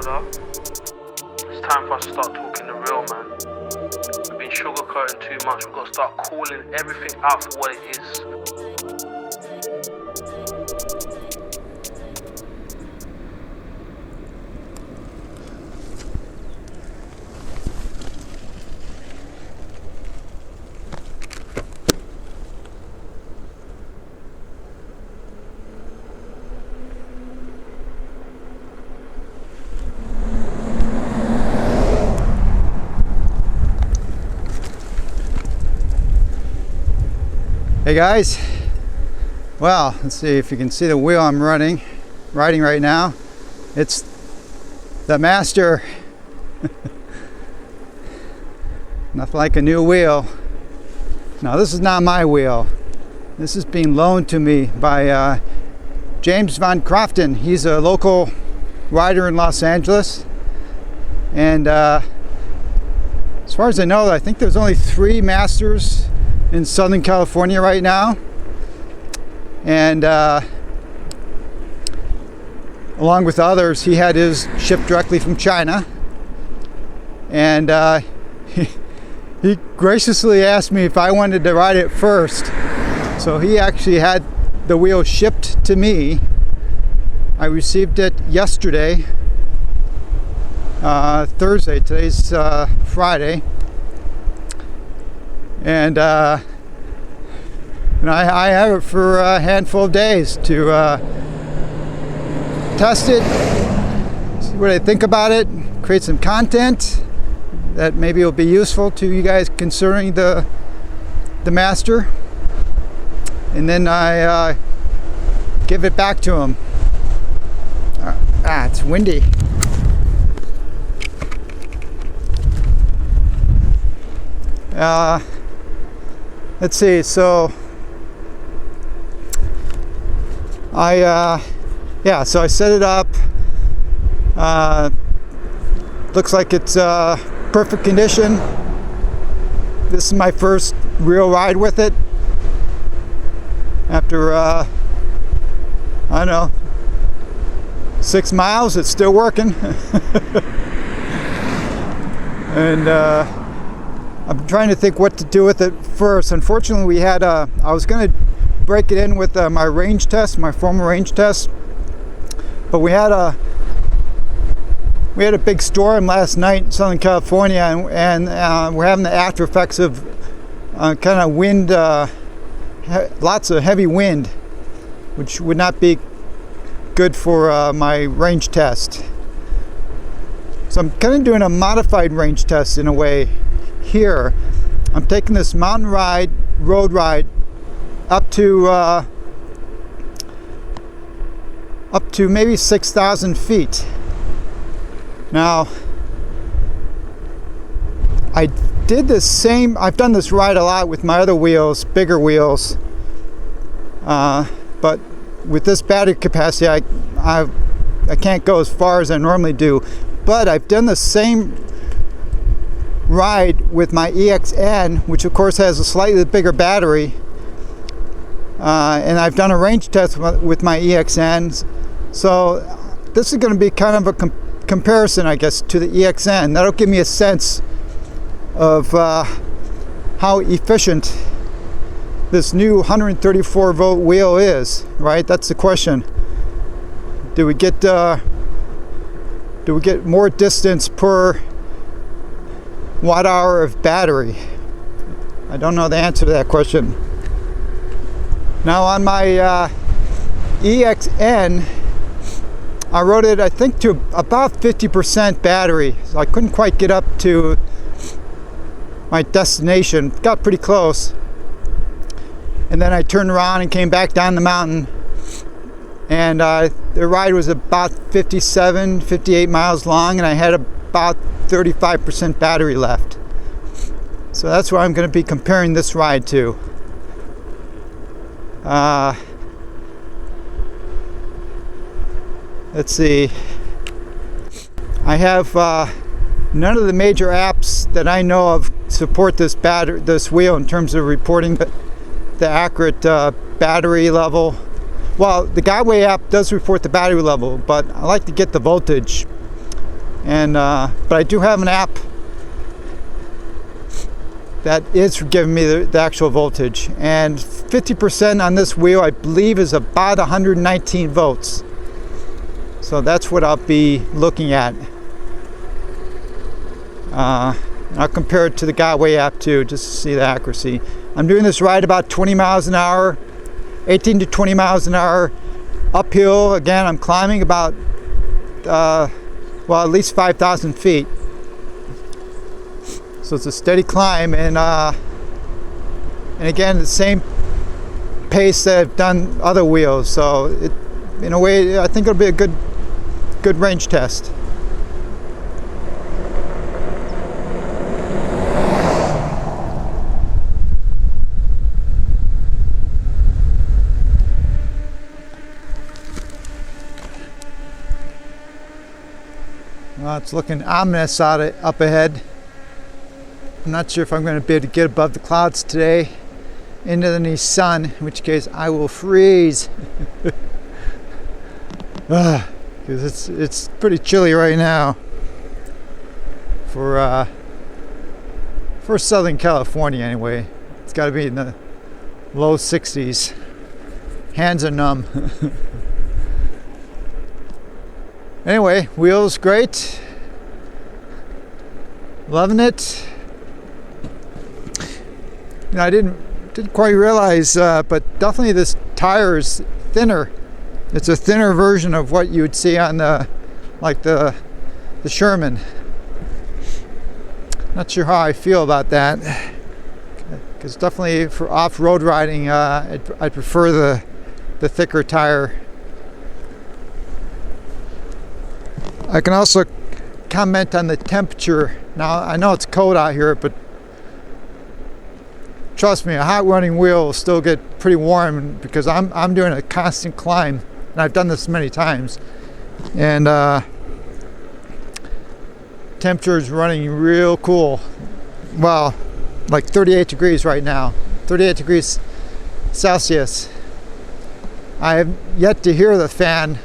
Buddha. It's time for us to start talking the real, man. We've been sugarcoating too much. We've got to start calling everything out for what it is. Hey guys, well, let's see if you can see the wheel I'm riding right now. It's the Master. Nothing like a new wheel. Now this is not my wheel. This is being loaned to me by James Van Crofton. He's a local rider in Los Angeles, and as far as I know, I think there's only 3 Masters in Southern California right now, and along with others, he had his shipped directly from China, and he graciously asked me if I wanted to ride it first. So he actually had the wheel shipped to me. I received it yesterday, Thursday. Today's Friday. And I have it for a handful of days to test it, see what I think about it, create some content that maybe will be useful to you guys concerning the Master, and then I give it back to him. It's windy. Let's see, so I set it up. Looks like it's perfect condition. This is my first real ride with it. After, I don't know, 6 miles, it's still working. And I'm trying to think what to do with it first. Unfortunately, we had I was going to break it in with my range test, my former range test, but we had a big storm last night in Southern California, and we're having the after effects of kind of wind, lots of heavy wind, which would not be good for my range test. So I'm kind of doing a modified range test in a way. Here, I'm taking this mountain road ride up to maybe 6,000 feet. Now, I've done this ride a lot with my other wheels, bigger wheels, but with this battery capacity, I can't go as far as I normally do. But I've done the same ride with my EXN, which of course has a slightly bigger battery, and I've done a range test with my EXN, so this is going to be kind of a comparison, I guess, to the EXN. That'll give me a sense of how efficient this new 134 volt wheel is, right? That's the question. Do we get more distance per watt hour of battery? I don't know the answer to that question. Now on my EXN, I rode it, I think, to about 50% battery, so I couldn't quite get up to my destination. Got pretty close, and then I turned around and came back down the mountain, and the ride was about 58 miles long, and I had about 35% battery left. So that's where I'm going to be comparing this ride to. Let's see. I have none of the major apps that I know of support this wheel in terms of reporting the accurate battery level. Well, the Guideway app does report the battery level, but I like to get the voltage. And but I do have an app that is giving me the actual voltage, and 50% on this wheel I believe is about 119 volts. So that's what I'll be looking at. I'll compare it to the Gotway app too, just to see the accuracy. I'm doing this ride about 20 miles an hour, 18 to 20 miles an hour uphill. Again, I'm climbing about well, at least 5,000 feet. So it's a steady climb, and again, the same pace that I've done other wheels. So it, in a way, I think it'll be a good range test. Well, it's looking ominous up ahead. I'm not sure if I'm going to be able to get above the clouds today into the sun, in which case I will freeze. Because it's pretty chilly right now for Southern California anyway. It's got to be in the low 60s. Hands are numb. Anyway, wheels great. Loving it. You know, I didn't quite realize, but definitely this tire is thinner. It's a thinner version of what you would see on the Sherman. Not sure how I feel about that, because definitely for off-road riding, I'd prefer the thicker tire. I can also comment on the temperature. Now, I know it's cold out here, but trust me, a hot running wheel will still get pretty warm, because I'm doing a constant climb, and I've done this many times. And temperature is running real cool. Well, like 38 degrees right now, 38 degrees Celsius. I have yet to hear the fan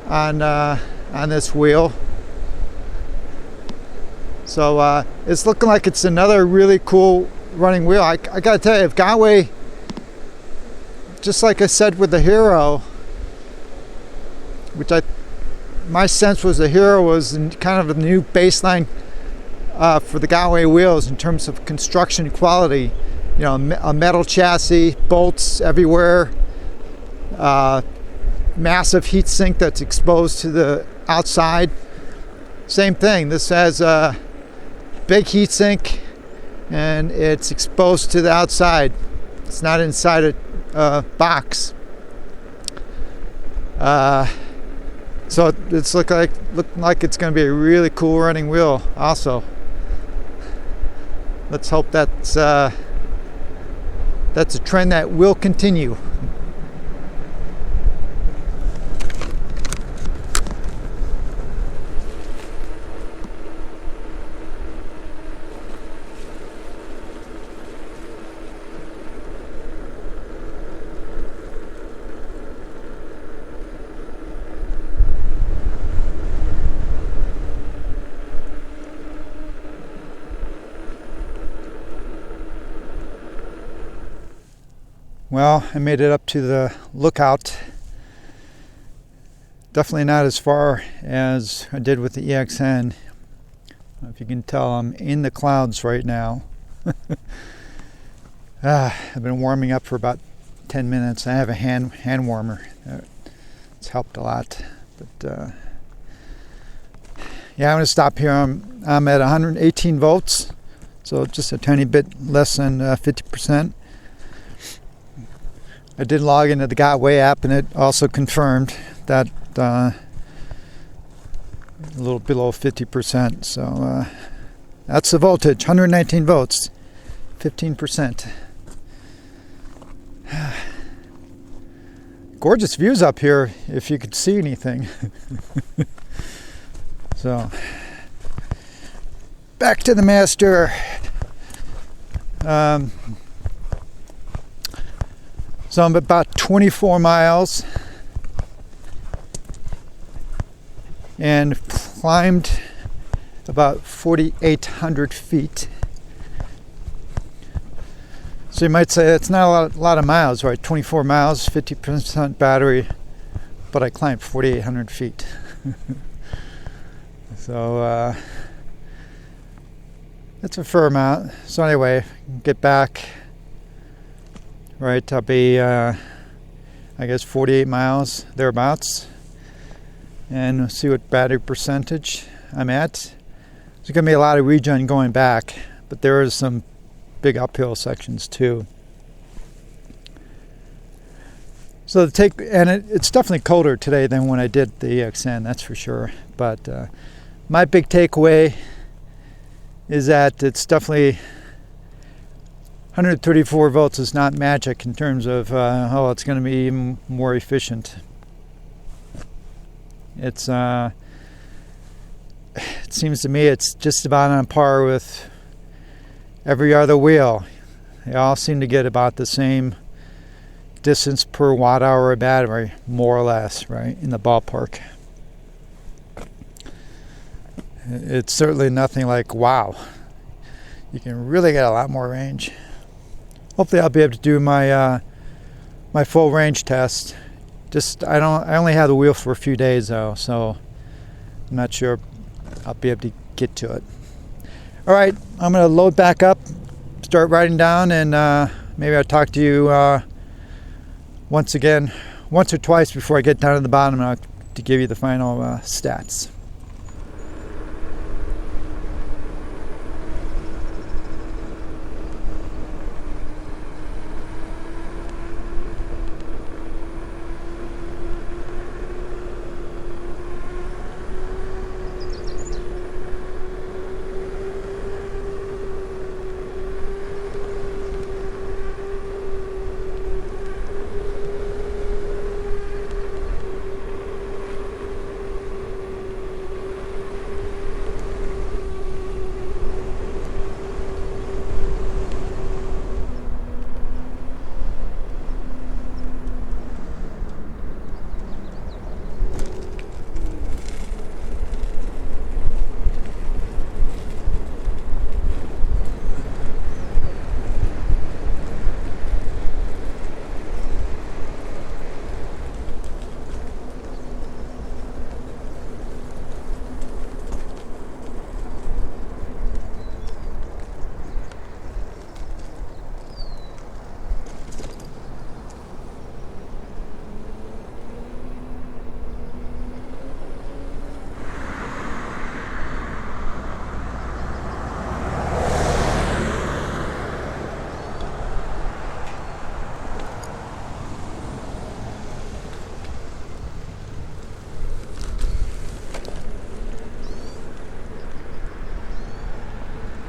on this wheel. So it's looking like it's another really cool running wheel. I gotta tell you, if Gotway, just like I said with the Hero, which my sense was the Hero was kind of a new baseline for the Gotway wheels in terms of construction quality. You know, a metal chassis, bolts everywhere, massive heat sink that's exposed to the outside. Same thing, this has a big heat sink and it's exposed to the outside. It's not inside a box. So it's looking like it's going to be a really cool running wheel also. Let's hope that's a trend that will continue. Well, I made it up to the lookout. Definitely not as far as I did with the EXN. If you can tell, I'm in the clouds right now. I've been warming up for about 10 minutes. I have a hand warmer. It's helped a lot. But yeah, I'm going to stop here. I'm at 118 volts, so just a tiny bit less than 50%. I did log into the Gotway app, and it also confirmed that a little below 50%. So that's the voltage, 119 volts, 15%. Gorgeous views up here, if you could see anything. So back to the master. So I'm about 24 miles and climbed about 4,800 feet. So you might say that's not a lot of miles, right? 24 miles, 50% battery, but I climbed 4,800 feet. So that's a fair amount. So anyway, get back, right, I'll be, I guess 48 miles, thereabouts, and we'll see what battery percentage I'm at. There's going to be a lot of regen going back, but there is some big uphill sections too. So it's definitely colder today than when I did the EXN, that's for sure. But my big takeaway is that it's definitely 134 volts is not magic in terms of it's going to be even more efficient. It seems to me it's just about on par with every other wheel. They all seem to get about the same distance per watt hour of battery, more or less, right, in the ballpark. It's certainly nothing like, wow, you can really get a lot more range. Hopefully I'll be able to do my my full range test. I only have the wheel for a few days though, so I'm not sure I'll be able to get to it. All right, I'm going to load back up, start writing down, and maybe I'll talk to you once or twice before I get down to the bottom to give you the final stats.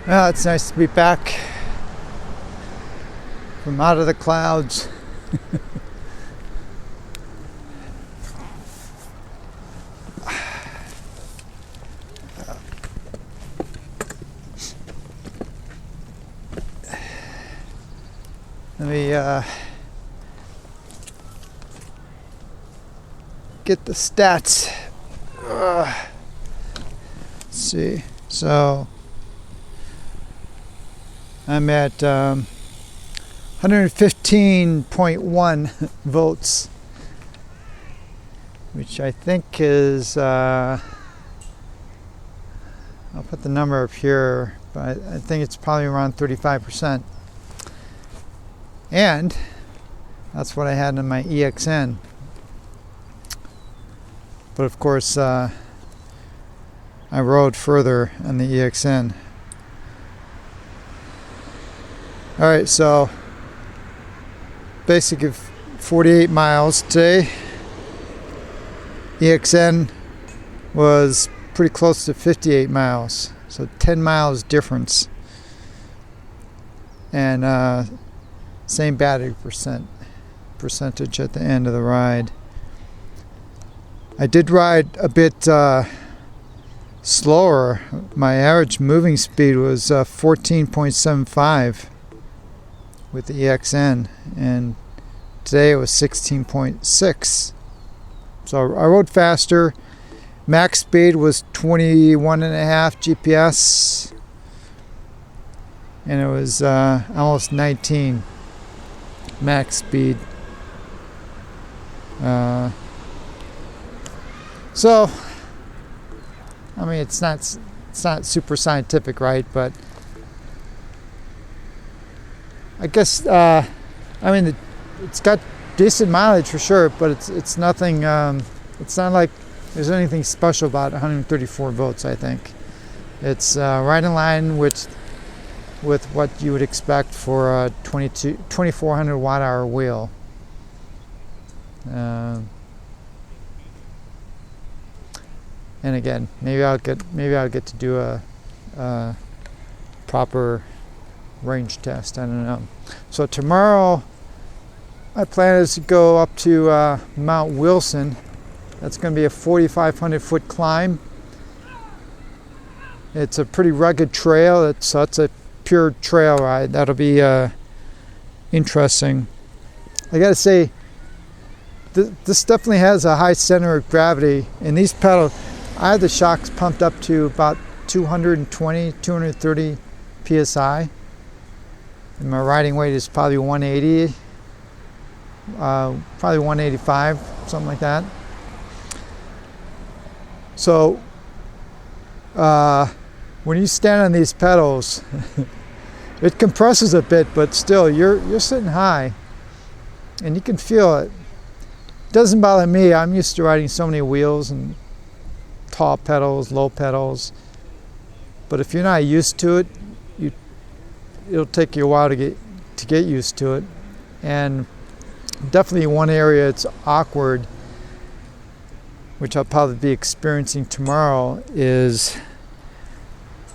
Well, it's nice to be back from out of the clouds. Let me get the stats. Let's see. So I'm at 115.1 volts, which I think is, I'll put the number up here, but I think it's probably around 35%. And that's what I had in my EXN. But of course, I rode further on the EXN. All right, so basic of 48 miles today. EXN was pretty close to 58 miles, so 10 miles difference. And same battery percentage at the end of the ride. I did ride a bit slower. My average moving speed was 14.75 with the EXN, and today it was 16.6. So I rode faster. Max speed was 21.5 GPS, and it was almost 19 max speed. So, I mean, it's not super scientific, right? But I guess I mean it's got decent mileage for sure, but it's nothing. It's not like there's anything special about 134 volts. I think it's right in line with what you would expect for a 2400 watt-hour wheel. And again, maybe I'll get to do a proper range test. I don't know. So tomorrow, my plan is to go up to Mount Wilson. That's going to be a 4,500 foot climb. It's a pretty rugged trail. So it's a pure trail ride. That'll be interesting. I got to say, this definitely has a high center of gravity, and these pedals, I have the shocks pumped up to about 220, 230 psi, and my riding weight is probably 180, probably 185, something like that. So when you stand on these pedals, it compresses a bit, but still you're sitting high, and you can feel it. It doesn't bother me. I'm used to riding so many wheels and tall pedals, low pedals, but if you're not used to it, it'll take you a while to get used to it. And definitely one area it's awkward, which I'll probably be experiencing tomorrow, is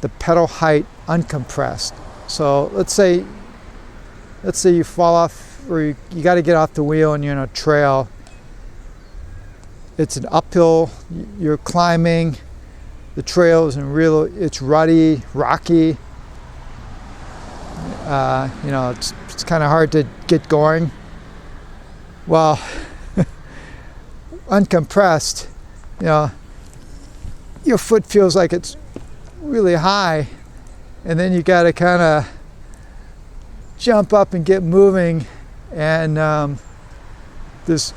the pedal height uncompressed. So let's say you fall off, or you got to get off the wheel and you're in a trail. It's an uphill, you're climbing, the trail is it's rutty, rocky. It's kind of hard to get going. Well, uncompressed, your foot feels like it's really high, and then you got to kind of jump up and get moving, and there's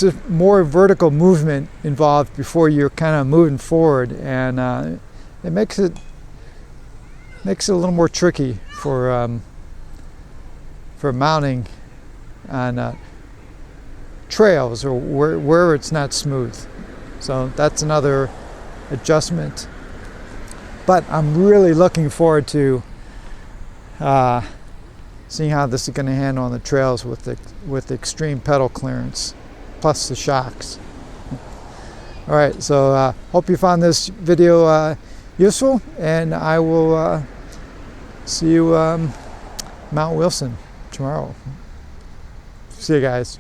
a more vertical movement involved before you're kind of moving forward, and it makes it a little more tricky for mounting on trails or where it's not smooth. So that's another adjustment. But I'm really looking forward to seeing how this is going to handle on the trails with the extreme pedal clearance, plus the shocks. All right, so hope you found this video useful, and I will see you Mount Wilson tomorrow. See you guys.